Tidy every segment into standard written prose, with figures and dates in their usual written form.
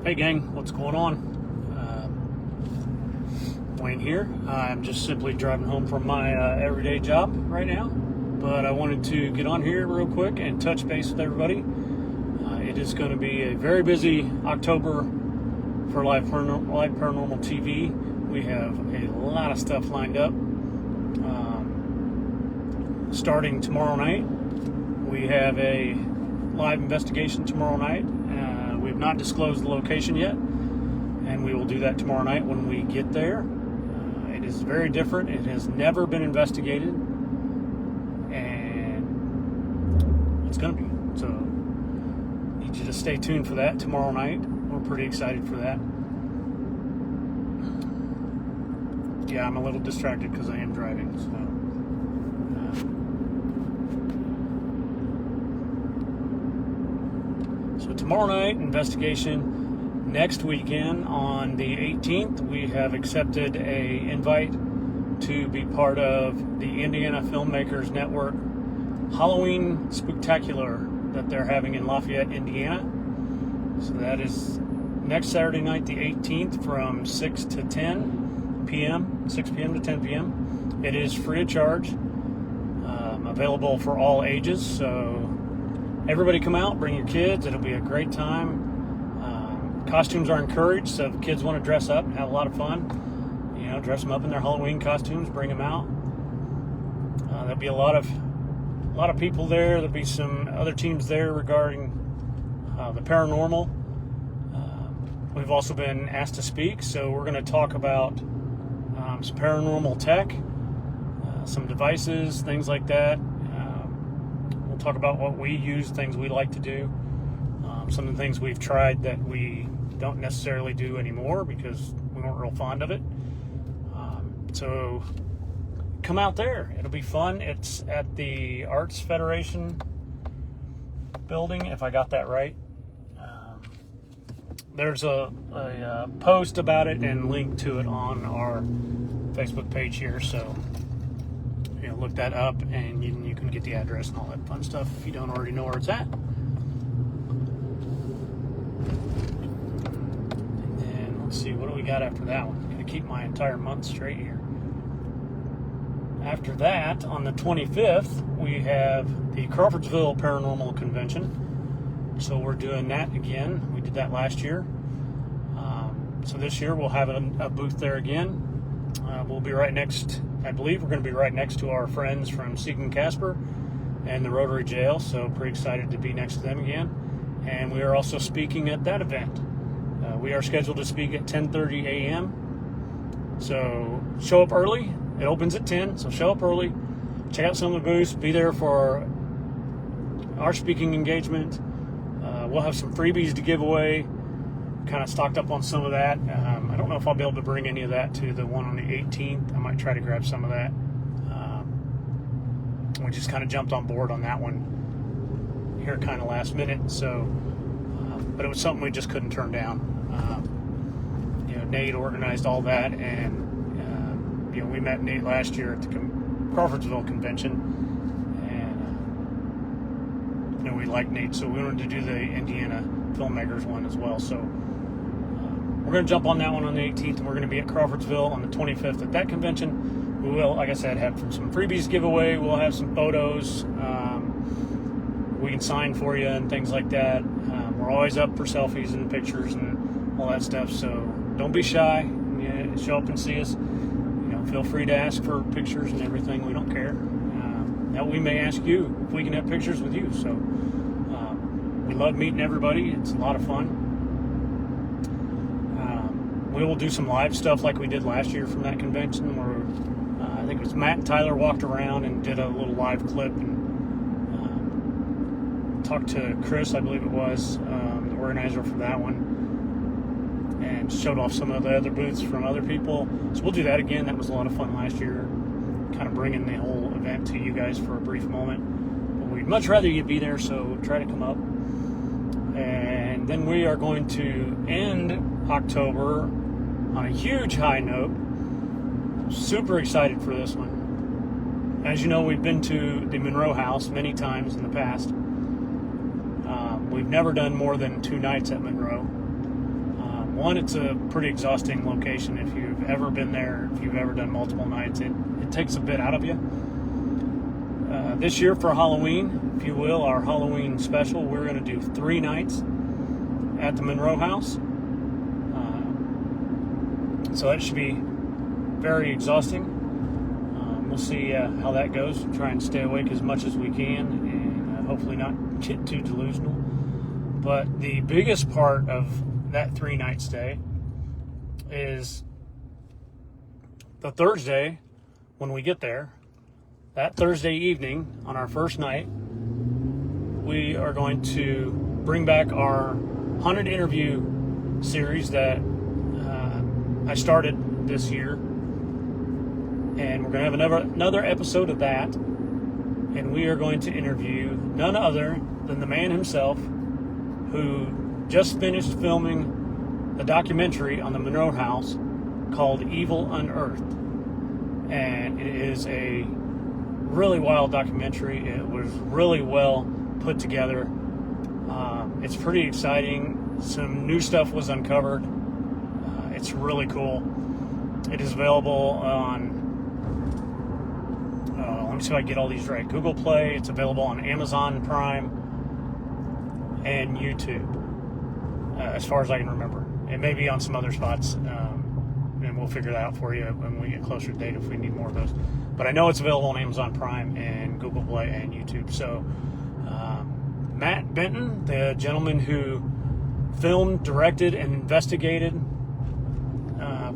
Hey gang, what's going on? Wayne here. I'm just simply driving home from my everyday job right now, but I wanted to get on here real quick and touch base with everybody. It is going to be a very busy October for Live Paranormal TV. We have a lot of stuff lined up. Starting tomorrow night, we have a live investigation tomorrow night. We have not disclosed the location yet, and we will do that tomorrow night when we get there. It is very different. It has never been investigated, and it's going to be. So, need you to stay tuned for that tomorrow night. We're pretty excited for that. Yeah, I'm a little distracted because I am driving, So tomorrow night, investigation. Next weekend, on the 18th, we have accepted a invite to be part of the Indiana Filmmakers Network Halloween Spooktacular that they're having in Lafayette, Indiana. So that is next Saturday night, the 18th, from 6 to 10 p.m., 6 p.m. to 10 p.m. It is free of charge, available for all ages, so everybody come out, bring your kids. It'll be a great time. Costumes are encouraged, so if kids want to dress up and have a lot of fun, dress them up in their Halloween costumes, bring them out. There'll be a lot of people there. There'll be some other teams there regarding the paranormal. We've also been asked to speak, so we're going to talk about some paranormal tech, some devices, things like that. We'll talk about what we use, things we like to do, some of the things we've tried that we don't necessarily do anymore because we weren't real fond of it. So come out there. It'll be fun. It's at the Arts Federation building, if I got that right. There's a post about it and link to it on our Facebook page here, so look that up and you can get the address and all that fun stuff if you don't already know where it's at. And then let's see, what do we got after that one? I'm gonna keep my entire month straight here. After that, on the 25th, we have the Crawfordsville Paranormal Convention. So we're doing that again. We did that last year. So this year we'll have a booth there again. We'll be right next, I believe we're going to be right next to our friends from Seeking Casper and the Rotary Jail. So pretty excited to be next to them again. And we are also speaking at that event. We are scheduled to speak at 10:30 a.m. So show up early. It opens at 10, so show up early. Check out some of the booths. Be there for our speaking engagement. We'll have some freebies to give away. Kind of stocked up on some of that. I don't know if I'll be able to bring any of that to the one on the 18th. I might try to grab some of that. We just kind of jumped on board on that one here kind of last minute. So, but it was something we just couldn't turn down. Nate organized all that, and we met Nate last year at the Crawfordsville convention. We like Nate, so we wanted to do the Indiana Filmmakers one as well. So we're going to jump on that one on the 18th, and we're going to be at Crawfordsville on the 25th at that convention. We will, like I said, have some freebies giveaway. We'll have some photos we can sign for you and things like that. We're always up for selfies and pictures and all that stuff, so don't be shy. Show up and see us. Feel free to ask for pictures and everything. We don't care. Now we may ask you if we can have pictures with you. So we love meeting everybody. It's a lot of fun. We will do some live stuff like we did last year from that convention, where I think it was Matt and Tyler walked around and did a little live clip and talked to Chris, I believe it was, the organizer for that one, and showed off some of the other booths from other people. So we'll do that again. That was a lot of fun last year, kind of bringing the whole event to you guys for a brief moment. But we'd much rather you be there, so try to come up. And then we are going to end October on a huge high note. Super excited for this one. As you know, we've been to the Monroe House many times in the past. We've never done more than 2 nights at Monroe. One, it's a pretty exhausting location. If you've ever been there, if you've ever done multiple nights, it takes a bit out of you. This year for Halloween, if you will, our Halloween special, we're going to do 3 nights at the Monroe House. So that should be very exhausting. We'll see how that goes. Try and stay awake as much as we can, and hopefully not get too delusional. But the biggest part of that 3-night stay is the Thursday when we get there. That Thursday evening on our first night, we are going to bring back our haunted interview series that I started this year. And we're going to have another episode of that. And we are going to interview none other than the man himself who just finished filming the documentary on the Monroe House called Evil Unearthed. And it is a really wild documentary. It was really well put together. It's pretty exciting. Some new stuff was uncovered. It's really cool. It is available on, let me see if I get all these right, Google Play. It's available on Amazon Prime and YouTube, as far as I can remember. It may be on some other spots, and we'll figure that out for you when we get closer to date if we need more of those. But I know it's available on Amazon Prime and Google Play and YouTube. So Matt Benton, the gentleman who filmed, directed, and investigated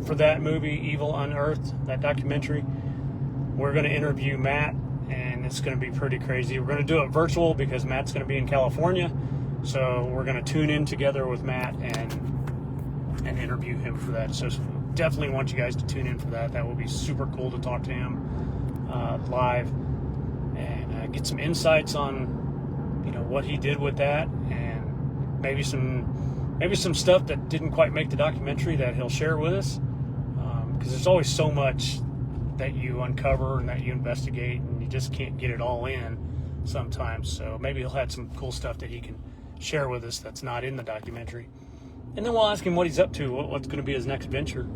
for that movie, Evil Unearthed, that documentary, we're going to interview Matt, and it's going to be pretty crazy. We're going to do it virtual because Matt's going to be in California. So we're going to tune in together with Matt and interview him for that. So definitely want you guys to tune in for that. That will be super cool to talk to him live and get some insights on what he did with that, and maybe some stuff that didn't quite make the documentary that he'll share with us, because there's always so much that you uncover and that you investigate, and you just can't get it all in sometimes. So maybe he'll have some cool stuff that he can share with us that's not in the documentary. And then we'll ask him what he's up to, what's going to be his next venture.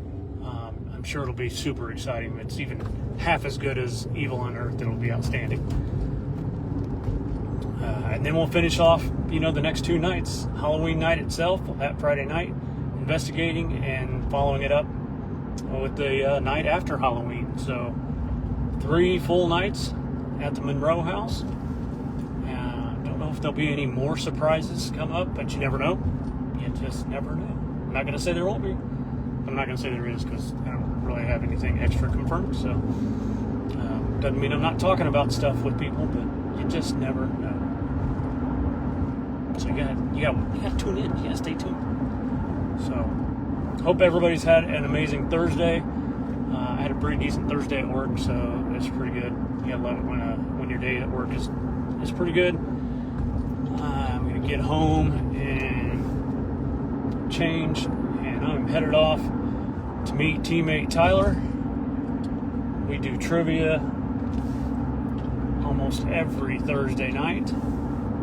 I'm sure it'll be super exciting. It's even half as good as Evil Unearthed. It'll be outstanding. And then we'll finish off, the next 2 nights. Halloween night itself, that Friday night, investigating and following it up with the night after Halloween. So 3 full nights at the Monroe House. Don't know if there'll be any more surprises come up, but you never know. You just never know. I'm not going to say there won't be. I'm not going to say there is because I don't really have anything extra confirmed. So doesn't mean I'm not talking about stuff with people, but you just never know. So you got to tune in. You got to stay tuned. So hope everybody's had an amazing Thursday. I had a pretty decent Thursday at work, so it's pretty good. You gotta love it when your day at work is pretty good. I'm gonna get home and change, and I'm headed off to meet teammate Tyler. We do trivia almost every Thursday night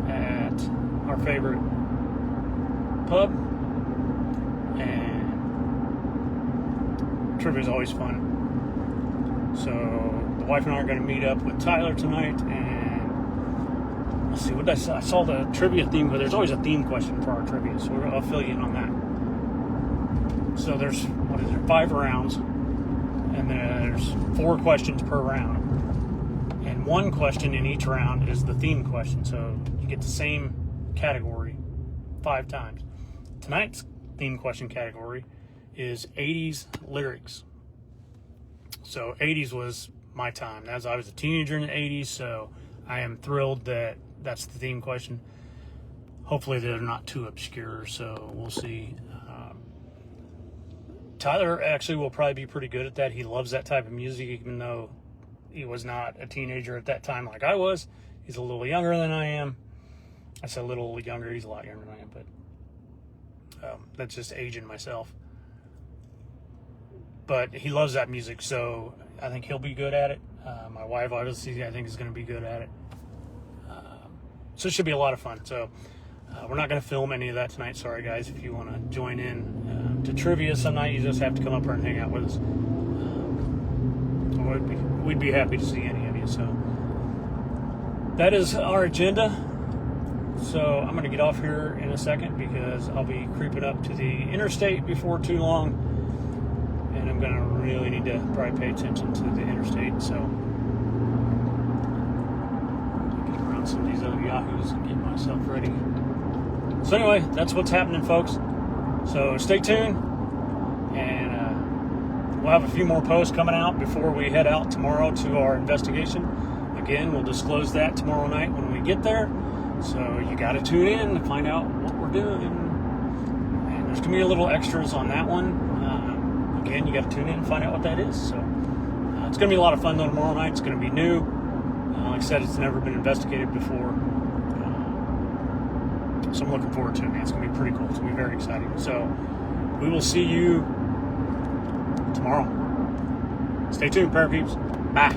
at our favorite pub, and trivia is always fun. So the wife and I are going to meet up with Tyler tonight, and let's see what I saw the trivia theme, but there's always a theme question for our trivia, so I'll fill you in on that. So there's 5 rounds, and there's 4 questions per round, and 1 question in each round is the theme question. So you get the same category 5 times. Tonight's theme question category is 80s lyrics. So 80s was my time. As I was a teenager in the 80s, so I am thrilled that that's the theme question. Hopefully they're not too obscure, so we'll see. Tyler actually will probably be pretty good at that. He loves that type of music, even though he was not a teenager at that time like I was. He's a little younger than I am. I said a little younger, he's a lot younger than I am, but that's just aging myself. But he loves that music, so I think he'll be good at it. My wife, obviously, I think is going to be good at it. So it should be a lot of fun. So We're not going to film any of that tonight. Sorry, guys. If you want to join in to trivia some night, you just have to come up here and hang out with us. We'd be happy to see any of you. So that is our agenda. So I'm going to get off here in a second because I'll be creeping up to the interstate before too long, and I'm going to really need to probably pay attention to the interstate. So get around some of these other yahoos and get myself ready. So anyway, that's what's happening, folks. So stay tuned, and we'll have a few more posts coming out before we head out tomorrow to our investigation. Again, we'll disclose that tomorrow night when we get there. So you got to tune in to find out what we're doing. And there's going to be a little extras on that one. Again, you got to tune in and find out what that is. So it's going to be a lot of fun though tomorrow night. It's going to be new. Like I said, it's never been investigated before. So I'm looking forward to it, man. It's going to be pretty cool. It's going to be very exciting. So we will see you tomorrow. Stay tuned, Parapeeps. Bye.